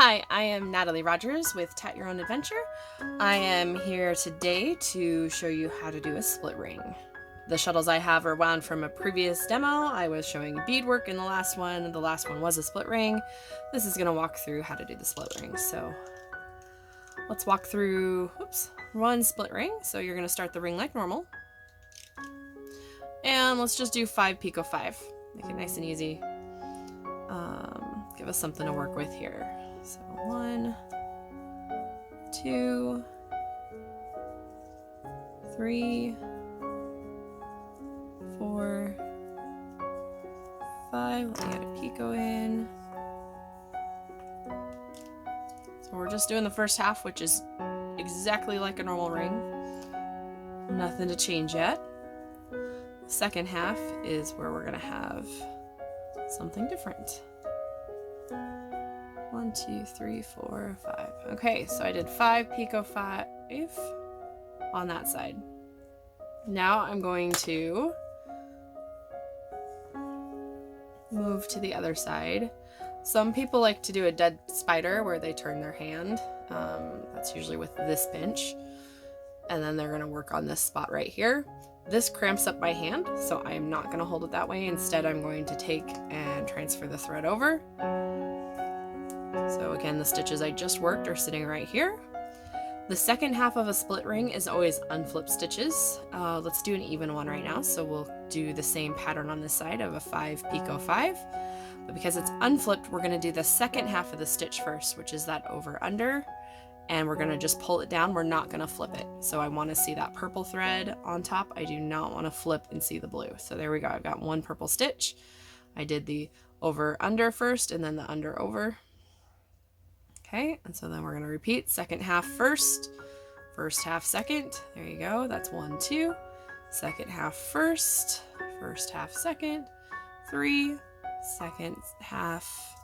Hi, I am Natalie Rogers with Tat Your Own Adventure. I am here today to show you how to do a split ring. The shuttles I have are wound from a previous demo. I was showing beadwork in the last one. The last one was a split ring. This is going to walk through how to do the split ring. So let's walk through one split ring. So you're going to start the ring like normal. And let's just do 5 picot 5. Make it nice and easy. Give us something to work with here. So 1, 2, 3, 4, 5. Let me add a picot in. So we're just doing the first half, which is exactly like a normal ring. Nothing to change yet. The second half is where we're going to have something different. 1, 2, 3, 4, 5. Okay, so I did 5 picot 5 on that side. Now I'm going to move to the other side. Some people like to do a dead spider where they turn their hand. That's usually with this pinch. And then they're going to work on this spot right here. This cramps up my hand, so I am not going to hold it that way. Instead, I'm going to take and transfer the thread over. So again, the stitches I just worked are sitting right here. The second half of a split ring is always unflipped stitches. Let's do an even one right now. So we'll do the same pattern on this side of a 5 picot 5. But because it's unflipped, we're going to do the second half of the stitch first, which is that over under. And we're going to just pull it down. We're not going to flip it. So I want to see that purple thread on top. I do not want to flip and see the blue. So there we go. I've got one purple stitch. I did the over under first and then the under over. Okay, and so then we're going to repeat second half first, first half second. There you go. That's 1, 2. Second half first half second, 3, second half,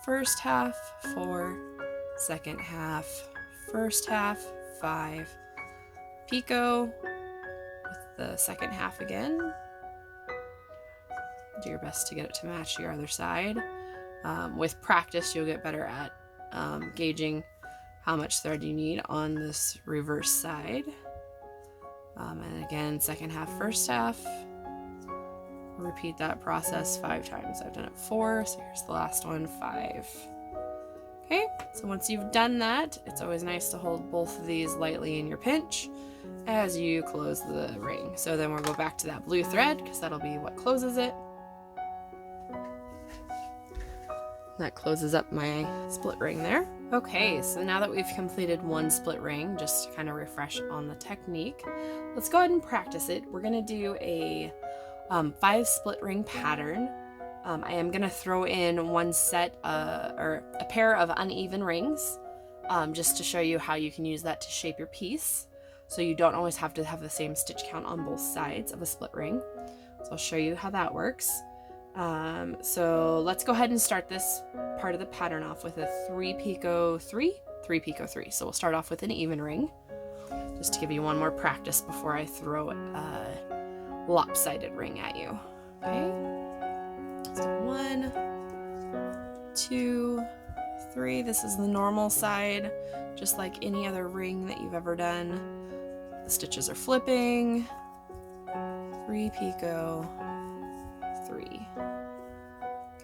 first half, 4, second half, first half, 5, picot with the second half again. Do your best to get it to match your other side. With practice, you'll get better at gauging how much thread you need on this reverse side. And again, second half, first half. Repeat that process 5 times. I've done it 4, so here's the last one, 5. Okay, so once you've done that, it's always nice to hold both of these lightly in your pinch as you close the ring. So then we'll go back to that blue thread because that'll be what closes it. That closes up my split ring there. Okay, so now that we've completed one split ring, just to kind of refresh on the technique, let's go ahead and practice it. We're going to do a 5 split ring pattern. I am going to throw in one set or a pair of uneven rings just to show you how you can use that to shape your piece. So you don't always have to have the same stitch count on both sides of a split ring. So I'll show you how that works. So let's go ahead and start this part of the pattern off with a 3 picot 3, 3 picot 3. So we'll start off with an even ring, just to give you one more practice before I throw a lopsided ring at you. Okay, so 1, 2, 3. This is the normal side, just like any other ring that you've ever done. The stitches are flipping. 3 picot 3.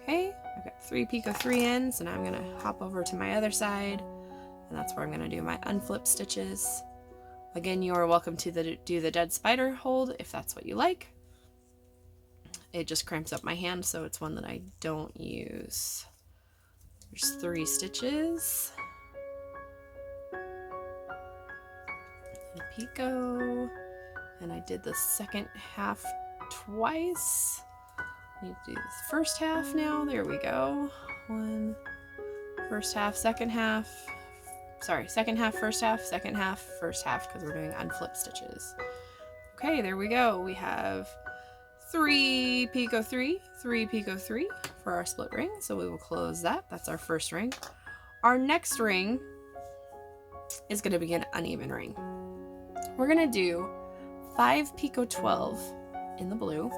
Okay, I've got 3 picot 3 in, so now I'm going to hop over to my other side, and that's where I'm going to do my unflip stitches. Again, you are welcome to do the dead spider hold if that's what you like. It just cramps up my hand, so it's one that I don't use. There's 3 stitches. And a picot, and I did the second half twice. Need to do the first half now. There we go. 1, first half, second half. Sorry, second half, first half, second half, first half, because we're doing unflip stitches. Okay, there we go. We have 3 picot 3, 3 picot 3 for our split ring. So we will close that. That's our first ring. Our next ring is going to be an uneven ring. We're going to do 5 picot 12 in the blue.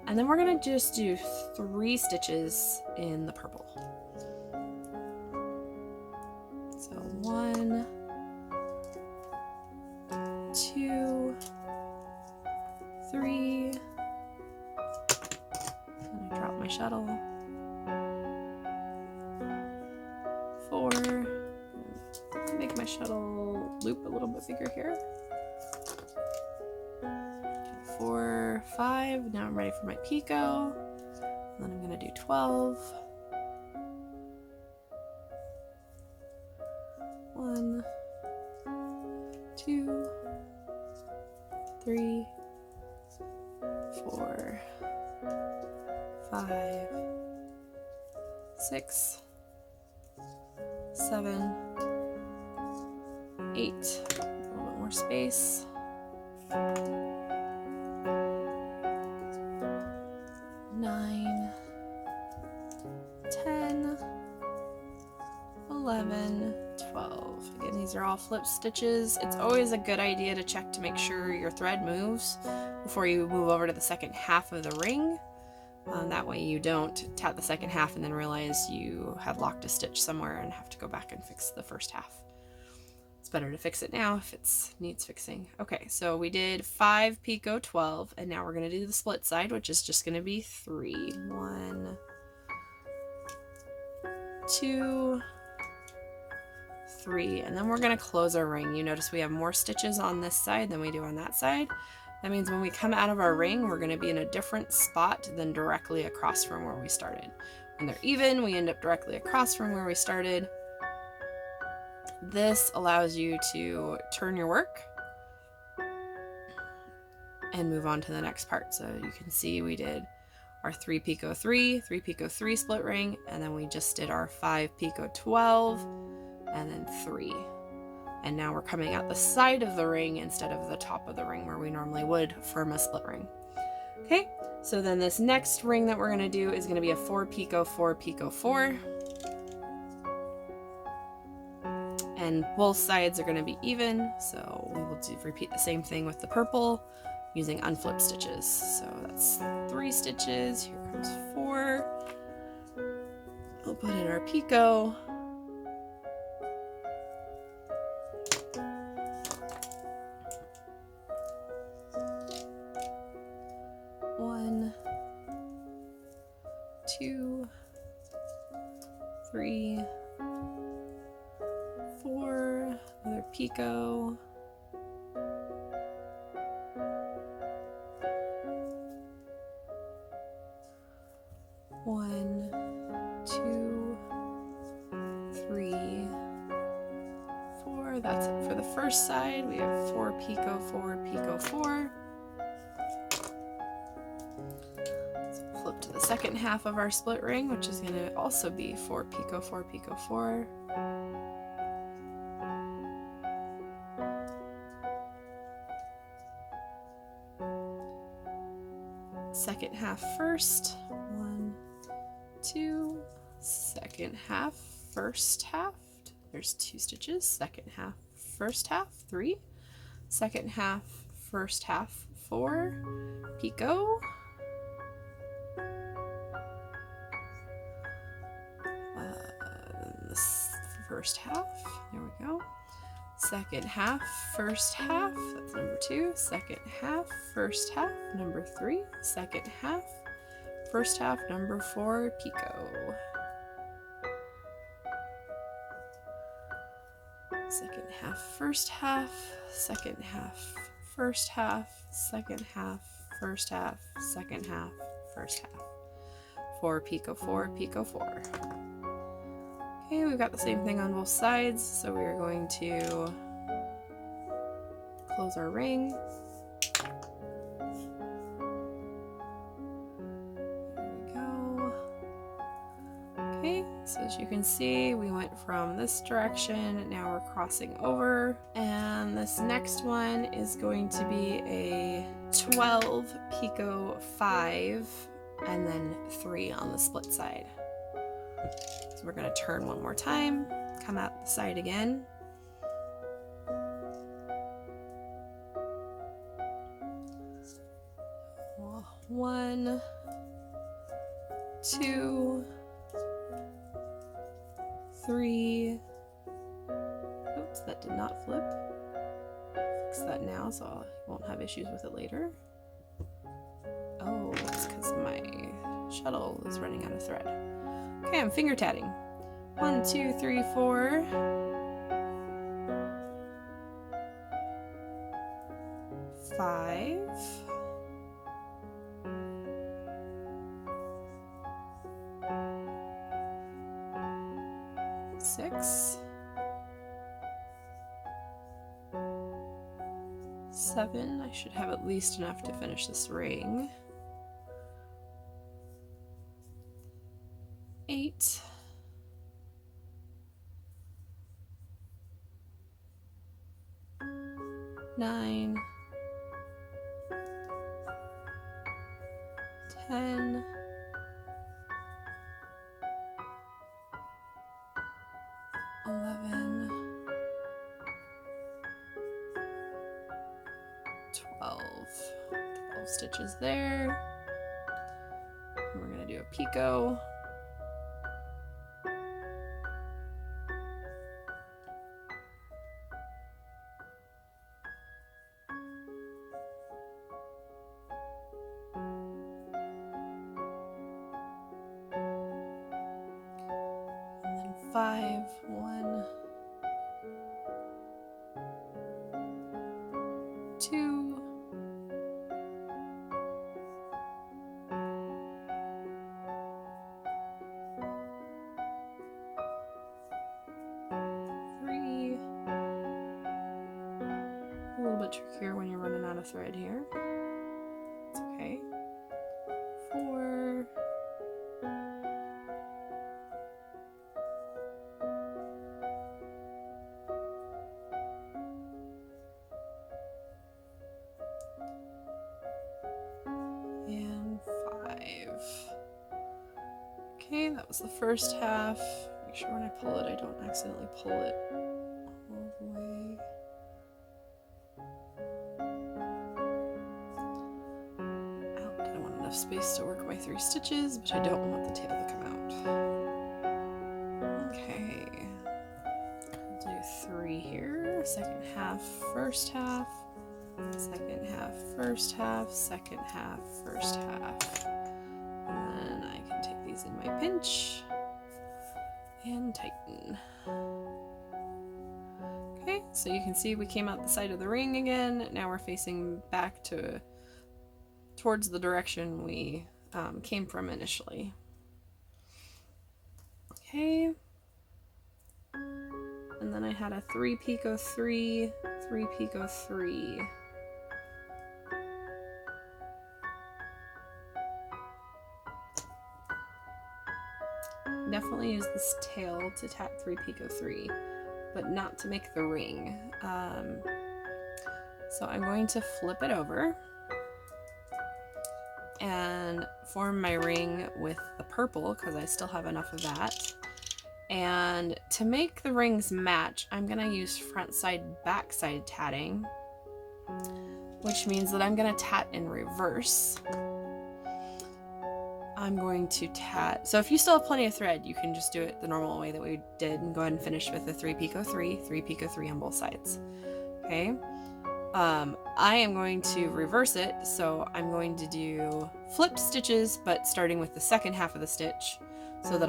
And then we're going to just do 3 stitches in the purple. 2, 3, and I drop my shuttle, 4, make my shuttle loop a little bit bigger here, 4, 5, now I'm ready for my picot, and then I'm going to do 12, 1, 2, 3, 4, 5, 6, 7, 8, a little bit more space, 9, 10, 11, 12. Again, these are all flip stitches. It's always a good idea to check to make sure your thread moves before you move over to the second half of the ring. That way you don't tap the second half and then realize you have locked a stitch somewhere and have to go back and fix the first half. It's better to fix it now if it needs fixing. Okay, so we did 5 picot 12, and now we're going to do the split side, which is just going to be 3. 1, 2, 3, and then we're going to close our ring. You notice we have more stitches on this side than we do on that side. That means when we come out of our ring, we're going to be in a different spot than directly across from where we started. When they're even, we end up directly across from where we started. This allows you to turn your work and move on to the next part. So you can see we did our 3 picot 3, 3 picot 3 split ring, and then we just did our 5 picot 12, and then 3. And now we're coming out the side of the ring instead of the top of the ring where we normally would from a split ring. Okay, so then this next ring that we're going to do is going to be a 4 picot 4 picot 4. And both sides are going to be even, so we will repeat the same thing with the purple using unflipped stitches. So that's 3 stitches, here comes 4. We'll put in our picot. One, 2, 3, 4, another picot, 1, 2, 3, 4. That's it for the first side. We have 4 picot 4 picot 4. Flip to the second half of our split ring, which is going to also be 4 picot 4 picot 4. Second half first, 1, 2, second half, first half, there's 2 stitches, second half, first half, 3, second half, first half, 4, picot, first half, there we go, second half, first half, that's number 2, second half, first half, number 3, second half, first half, number 4, picot, second half, first half, second half, first half, second half, first half, second half, first half, 4 picot 4 picot 4. Okay, we've got the same thing on both sides, so we are going to close our ring. There we go. Okay, so as you can see, we went from this direction, now we're crossing over, and this next one is going to be a 12 picot 5 and then 3 on the split side. So we're going to turn one more time, come out the side again. One, 2, 3. Oops, that did not flip. fix that now so I won't have issues with it later. Oh, it's because my shuttle is running out of thread. Okay, I'm finger tatting. 1, 2, 3, 4. 5. 6. 7. I should have at least enough to finish this ring. 8. 9. 10. 11. 12 stitches there. And we're going to do a picot. And then 5, 1, 2, 3. A little bit trickier when you're running out of thread here. It's okay. 4. 5. Okay, that was the first half. Make sure when I pull it, I don't accidentally pull it all the way. Out. I want enough space to work my 3 stitches, but I don't want the tail to come out. Okay. I'll do 3 here. Second half, first half. Second half, first half, second half, first half. And then I can take these in my pinch and tighten. Okay, so you can see we came out the side of the ring again. Now we're facing back towards the direction we came from initially. Okay. And then I had a 3 picot 3, 3 picot 3. Definitely use this tail to tat 3 picot 3, but not to make the ring. So I'm going to flip it over and form my ring with the purple because I still have enough of that. And to make the rings match, I'm gonna use front side, back side tatting, which means that I'm gonna tat in reverse. I'm going to tat, so if you still have plenty of thread, you can just do it the normal way that we did and go ahead and finish with a 3 picot 3, 3 picot 3 on both sides. Okay. I am going to reverse it, so I'm going to do flipped stitches, but starting with the second half of the stitch, so that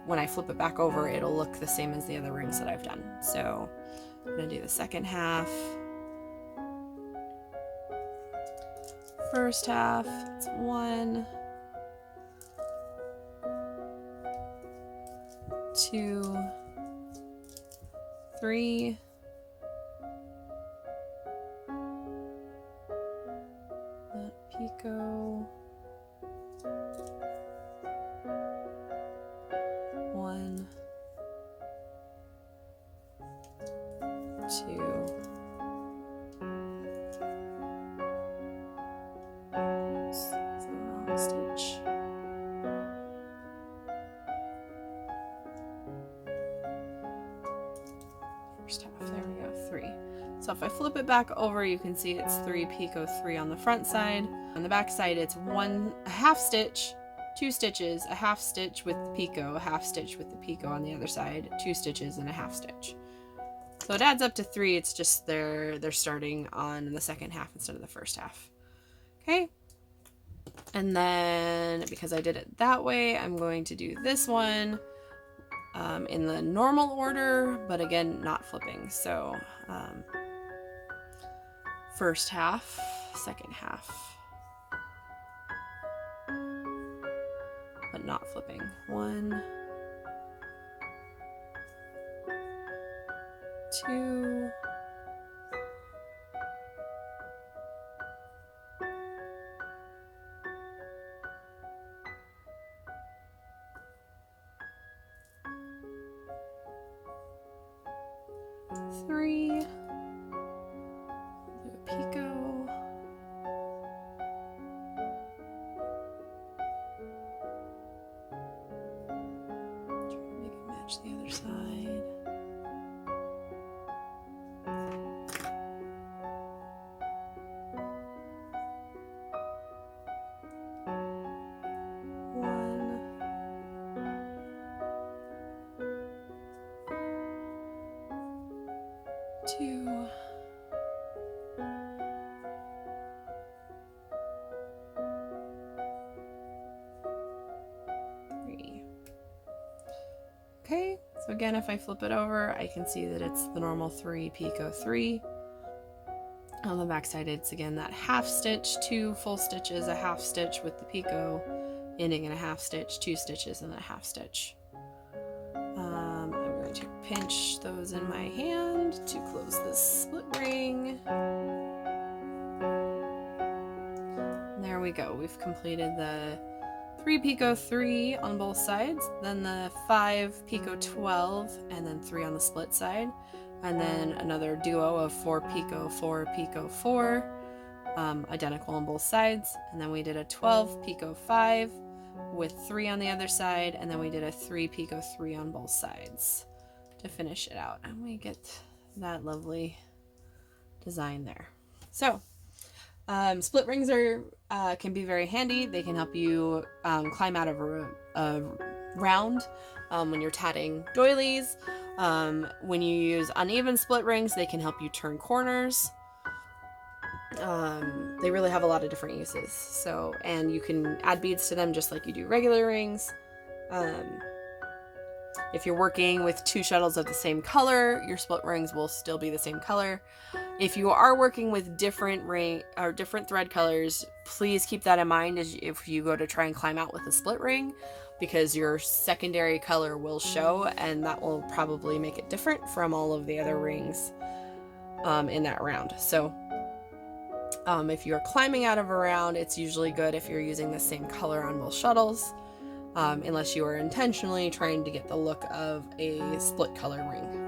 when I flip it back over, it'll look the same as the other rings that I've done. So I'm gonna do the second half. First half, it's 1, 2, 3, 1 picot, 1, 2, it's the wrong stitch. First half, there we go, 3. So if I flip it back over, you can see it's 3 picot 3 on the front side. On the back side, it's a half stitch, 2 stitches, a half stitch with the picot, a half stitch with the picot on the other side, 2 stitches and a half stitch. So it adds up to 3. It's just they're starting on the second half instead of the first half. Okay. And then because I did it that way, I'm going to do this one in the normal order, but again, not flipping. So first half, second half, but not flipping. 1, 2, 3, do a picot, try to make it match the other side. Two, 3. Okay, so again, if I flip it over, I can see that it's the normal 3 picot 3. On the back side, it's again that half stitch, 2 full stitches, a half stitch with the picot, ending in a half stitch, 2 stitches, and then a half stitch. I'm going to pinch those in my hand to close this split ring. And there we go. We've completed the 3 picot 3 on both sides, then the 5 picot 12, and then 3 on the split side, and then another duo of 4 picot 4 picot 4, identical on both sides, and then we did a 12 picot 5 with 3 on the other side, and then we did a 3 picot 3 on both sides to finish it out, and we get that lovely design there. So split rings are can be very handy. They can help you climb out of a round when you're tatting doilies. When you use uneven split rings, they can help you turn corners. They really have a lot of different uses. So, and you can add beads to them just like you do regular rings. If you're working with 2 shuttles of the same color, your split rings will still be the same color. If you are working with different thread colors, please keep that in mind as if you go to try and climb out with a split ring, because your secondary color will show, and that will probably make it different from all of the other rings in that round. So if you're climbing out of a round, it's usually good if you're using the same color on both shuttles, unless you are intentionally trying to get the look of a split color ring.